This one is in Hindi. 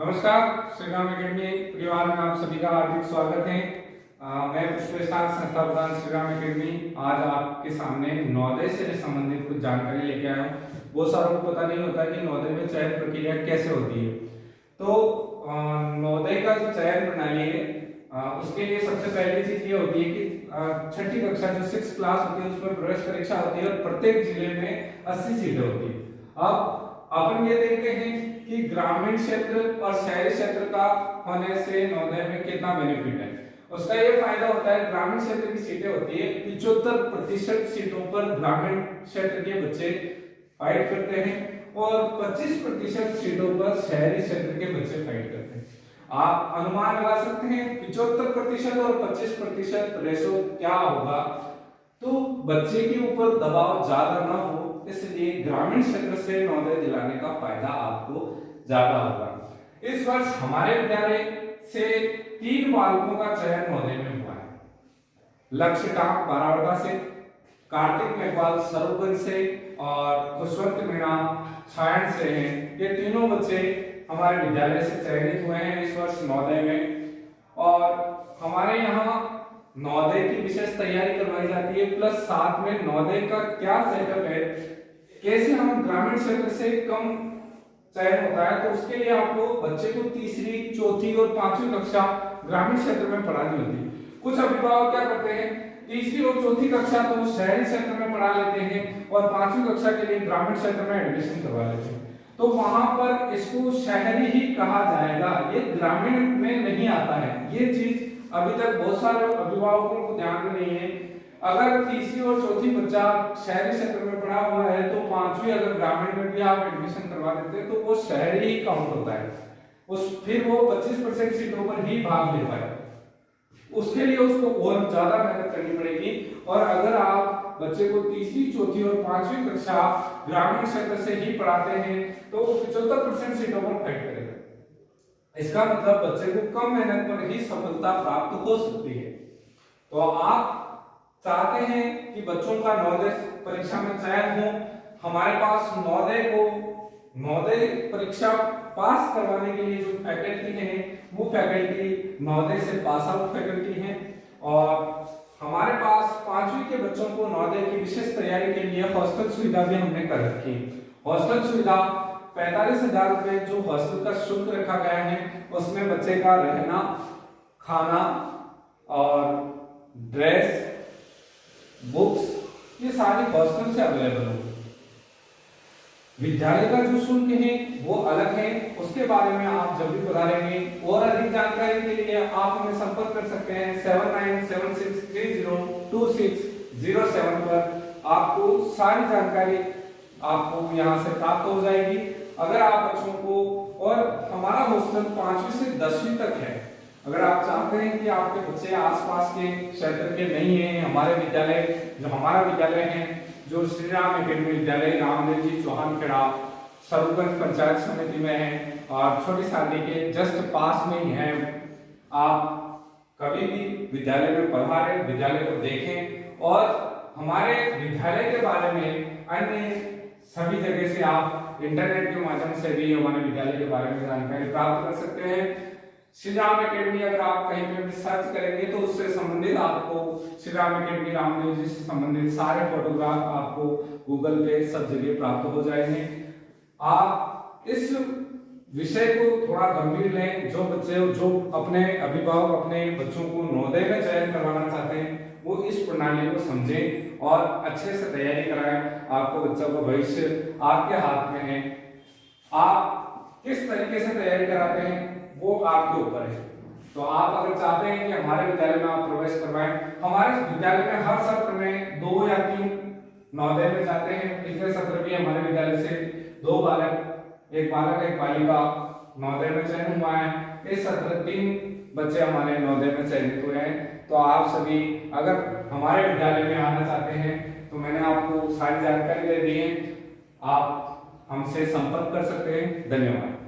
नमस्कार, श्री राम एकेडमी परिवार में आप सभी का हार्दिक स्वागत है। मैं पुष्पेशान संस्था प्रधान श्री राम एकेडमी आज आपके सामने नवोदय से संबंधित कुछ जानकारी लेके आया हूँ। बहुत सारों को पता नहीं होता कि नवोदय में चयन प्रक्रिया कैसे होती है। तो नवोदय का जो चयन प्रणाली है उसके लिए सबसे पहली चीज ये होती है कि छठी कक्षा जो 6th क्लास होती है उसमें प्रवेश परीक्षा होती है और प्रत्येक जिले में 80 सीटें होती है। अब अपन ये देखते हैं कि ग्रामीण क्षेत्र और शहरी क्षेत्र का होने से नवोदय में कितना बेनिफिट है। उसका ये फायदा होता है, ग्रामीण क्षेत्र की सीटें होती है 75% सीटों पर ग्रामीण क्षेत्र के बच्चे फाइट करते हैं और 25% सीटों पर शहरी क्षेत्र के बच्चे फाइट करते हैं। आप अनुमान लगा सकते हैं 75% और 25% रेशो क्या होगा। तो बच्चे के ऊपर दबाव ज्यादा ना हो, इसलिए ग्रामीण क्षेत्र से नवोदय दिलाने का फायदा आपको ज्यादा होगा। इस वर्ष हमारे विद्यालय से 3 बालकों का चयन नवोदय में हुआ है। लक्ष्य टाक बारावटा से, कार्तिक मेघवाल सरोगंज से और खुशवंत मीणा छायन से हैं। ये तीनों बच्चे हमारे विद्यालय से चयनित हुए हैं इस वर्ष नवोदय में। और हमारे यहाँ नवोदय की विशेष तैयारी करवाई जाती है, प्लस साथ में नवोदय का क्या सेटअप है, कैसे हम ग्रामीण क्षेत्र से कम चयन होता है। तो उसके लिए आपको बच्चे को तीसरी, चौथी और 5वीं कक्षा ग्रामीण क्षेत्र में पढ़ानी होती है। कुछ अभिभावक क्या करते हैं, तीसरी और चौथी कक्षा तो शहरी क्षेत्र में पढ़ा लेते हैं और 5वीं कक्षा के लिए ग्रामीण क्षेत्र में एडमिशन करवा लेते हैं। तो वहां पर इसको शहरी ही कहा जाएगा, ये ग्रामीण में नहीं आता है। ये चीज अभी तक बहुत सारे अभिभावकों को ध्यान में नहीं है। अगर तीसरी और चौथी बच्चा शहरी क्षेत्र में पढ़ा हुआ है तो 5वीं अगर ग्रामीण में भी आप एडमिशन करवा देते हैं तो वो शहरी ही काउंट होता है। फिर वो 25% सीटों पर ही भाग ले पाए। उसके लिए उसको और ज्यादा मेहनत करनी पड़ेगी। और अगर आप बच्चे को तीसरी, चौथी और 5वीं कक्षा ग्रामीण क्षेत्र से ही पढ़ाते हैं तो वो 75% सीटों पर फाइट करेगा। इसका मतलब बच्चे को कम मेहनत पर ही सफलता प्राप्त हो सकती है। तो आप चाहते हैं कि बच्चों का नवोदय परीक्षा में चयन हो, हमारे पास नवोदय परीक्षा पास करवाने के लिए जो फैकल्टी है वो फैकल्टी नवोदय से पास आउट फैकल्टी है। और हमारे पास 5वीं के बच्चों को नवोदय की विशेष तैयारी के लिए हॉस्टल सुविधा भी हमने कर रखी है। हॉस्टल सुविधा 45,000 रुपए जो हॉस्टल का शुल्क रखा गया है, उसमें बच्चे का रहना, खाना और ड्रेस, बुक्स, ये सारी हॉस्टल से अवेलेबल होगी। विद्यालय का जो शुल्क है वो अलग है, उसके बारे में आप जब भी पधारेंगे और अधिक जानकारी के लिए आप हमें संपर्क कर सकते हैं 7976302607 पर। आपको सारी जानकारी आपको यहाँ से प्राप्त हो जाएगी। अगर आप बच्चों को, और हमारा हॉस्टल 5वीं से 10वीं तक है, अगर आप चाहते हैं कि आपके बच्चे आसपास के क्षेत्र के नहीं हैं, हमारे विद्यालय जो हमारा विद्यालय है जो श्री राम एकेडमी विद्यालय रामदेव जी चौहान खेड़ा सरूगंज पंचायत समिति में है और छोटी सारणी के जस्ट पास में ही है, आप कभी भी विद्यालय में पधारें, विद्यालय को देखें और हमारे विद्यालय के बारे में अन्य सभी जगह से आप इंटरनेट के माध्यम से भी हमारे विद्यालय के बारे में जानकारी प्राप्त कर सकते हैं। श्री राम एकेडमी अगर आप कहीं पे भी सर्च करेंगे तो उससे संबंधित आपको श्री राम एकेडमी रामदेव जी से संबंधित सारे फोटोग्राफ आपको गूगल पे सब जगह प्राप्त हो जाएंगे। आप इस विषय को थोड़ा गंभीर लें। जो अपने अभिभावक अपने बच्चों को नवोदय में चयन करवाना चाहते हैं वो इस प्रणाली को समझें और अच्छे से तैयारी कराएं। आपको बच्चों का भविष्य आपके हाथ में है। आप किस तरीके से तैयारी कराते हैं वो आपके ऊपर है। तो आप अगर चाहते हैं कि हमारे विद्यालय में आप प्रवेश करवाएं, हमारे विद्यालय में हर सत्र में 2 या 3 नवोदय में जाते हैं। पिछले सत्र भी हमारे विद्यालय से 2 बालक, एक बालिका नवोदय में चयन हुआ है। इस सत्र 3 बच्चे हमारे नवोदय में चयनित हुए हैं। तो आप सभी अगर हमारे विद्यालय में आना चाहते हैं तो मैंने आपको सारी जानकारी दे दी है, आप हमसे संपर्क कर सकते हैं। धन्यवाद।